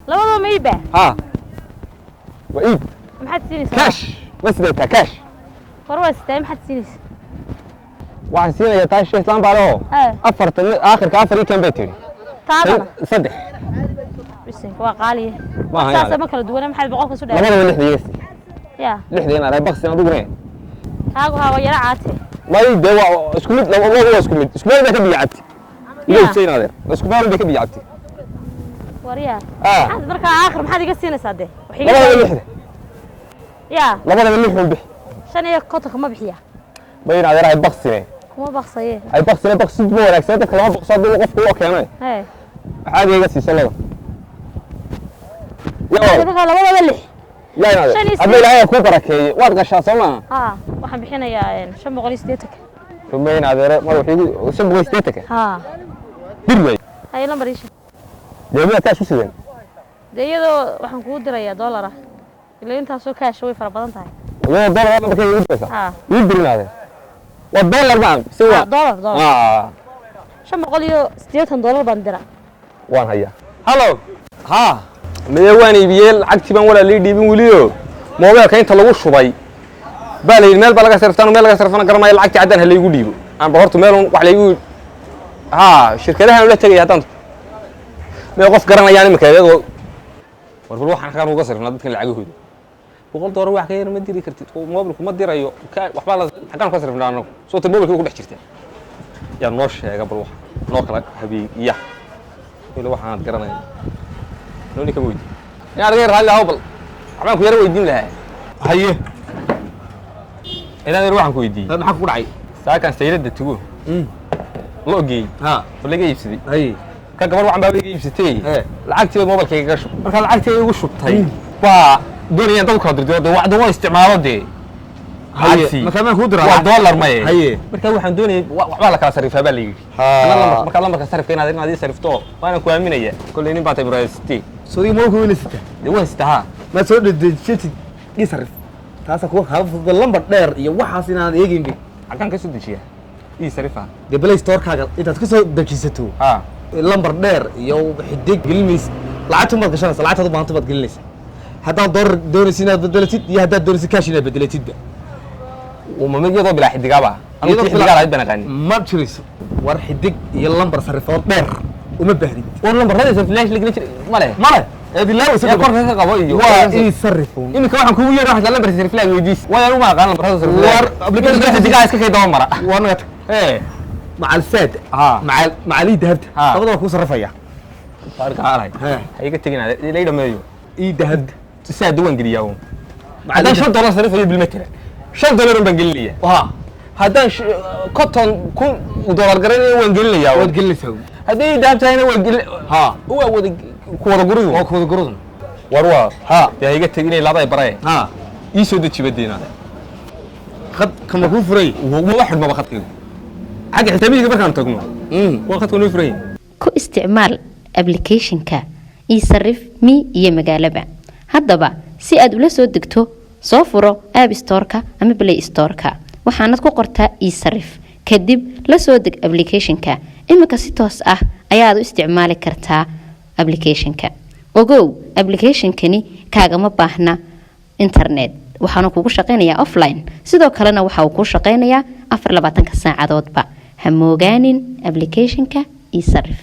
labadaba ma iibaa ها وإيد maxaad siinaysaa كاش بس ده كاش war waa sitaa maxaad siinaysaa waxaan siinayaa taa sheekh taan baalo afartan aakhirka afar kan bay tiri taadana saddex bisin waa qaaliye ma hayo saasa ma kala duwana maxaad boqolka soo dhaafay labadaba lixdiis ya lixdiina ay baqsin adiguna kaagu hawa yara caate may de waa isku mid labadaba waa isku mid isku mid ka biyacti iyo siinaadeer isku mid ka biyacti wariya hada marka aakhir maxaad iga siinaysaa de labadaba lixda ya labadaba lixdan bix shan iyo konton kama bixiya bayna adeer ay baqsine kuma baqsaye ay baqsine baqsid buu wanaagsan dadka lama baqsado qofku oo keenay waxaad iga siisay laba dadka labadaba lix لا لا أبي لا يكون بركة وارجع شاسمة واحد بحنا يا شو مغلي ستيتك رمين هذا ما وحيد وشو مغلي ستيتك دلوي هاي نمبر إيش دلوي كاش وش ذي ده واحد نقول يا دولار اللي أنت سو كاش شوي فربضان تاعي لا دولار ما بكين يدرس يدري هذا والدولار بعد سوا دولار شو مغلي $60 بندرة وان هيا هلو ها مدواني بيل عكتبان ولا لي ديبين وليو موبايلka inta lagu shubay baa leeyahay meel baa laga sarftaan meel laga sarfana garmay lacagti cadaan hal igu dhiibo aan horta meel wax la igu shirkadaha la tagay hadaan meel qof garanayaan imika iyadoo war waxaan xaqan uga sarfnaa dadka lacagahooda $100 wax ka yar ma diri kartid mobilku ma dirayo waxba la xaqan ka sarfnaa anagu soo ta mobilku ku dhex jirta yaa noo sheega bal wax noo kala habiya ila waxaan garanayay نوني كم ويدي يا رجال هلا هوبل عمانك يا روي الدين لها هيه إذا نروح عنك ويدي هذا حق ورعي ساكن سيرد تقول لوجي ها ولا جاي يفسدي هي كان قبل وعم بابي يفسدي العقد موبايل كي يقشب مركز العقد وش بتاعي با دنيا دوك هذا واحد هو استعماله دي هاي مثلا هودرا $1 ما هي مركز واحد دوني وحبا لك صرفها بالي انا مركز لما صرف كاين هذه صرفته وانا كو امنيه كل نين باتي براستي سوري مو كو لسته دي واستا ما سو دجيتي يصرف تاسا كو خاف لمبر دير iyo waxaas inaan eegin halkan ka soo dejiya ii sarifa de play store kaaga intaad ka soo dejisato lambar dheer iyo xidig gilmis lacagtu ma gashanaysa lacagtu baanta baad gelinaysa hadaa doonaysid inaad bedelatid iyo hadaa doonaysid cash inaad bedelatid وما مجيء بلا حدقابة أنا في حدقابة هيد بنقاني ما بشريس ور حدق يلمبر صرفات بير وما بهري واللمبر هذا صرف ليش لقيت ماله هذه لا وصل كور هذا قوي وإيه يصرفون إنك واحد كوي راح اللمبر صرف لا ويديس ويا ما قال اللمبر هذا صرف ور قبل كده حدقابة إسكت كده مرة وانا إيه مع الفاد مع لي دهبت طبعا كوي صرفيا فارق على هاي كتجينا ليه ما يجوا إيه دهبت تساعد دوان قرياهم هذا شو $1 صرفه بالمتر $5 بنقليه هذا كوتون كون $1 قريني وانقليه وانقليه هذه دابتها هنا وانقل هو كودا قريو هو كودا قريو وروا يا هيك تجيني لابا براي يسود تشبدينا خد كم هو فري وما واحد ما بخطيه حاجه حسابي قبل كان تقمو وقت كونو فري ku isticmaal application-ka isarif mi iyo magaalaba haddaba si aad ula soo degto soo furo app store-ka ama play store-ka waxaanad ku qortaa isarif kadib la soo deg application-ka imika si toos ah ayaad u isticmaali kartaa application-ka ogow application-kani kaagama baahna internet waxaanu kugu shaqeynayaa offline sidoo kalena waxa uu ku shaqeynayaa 24 saacadoodba ha moogaanin application-ka isarif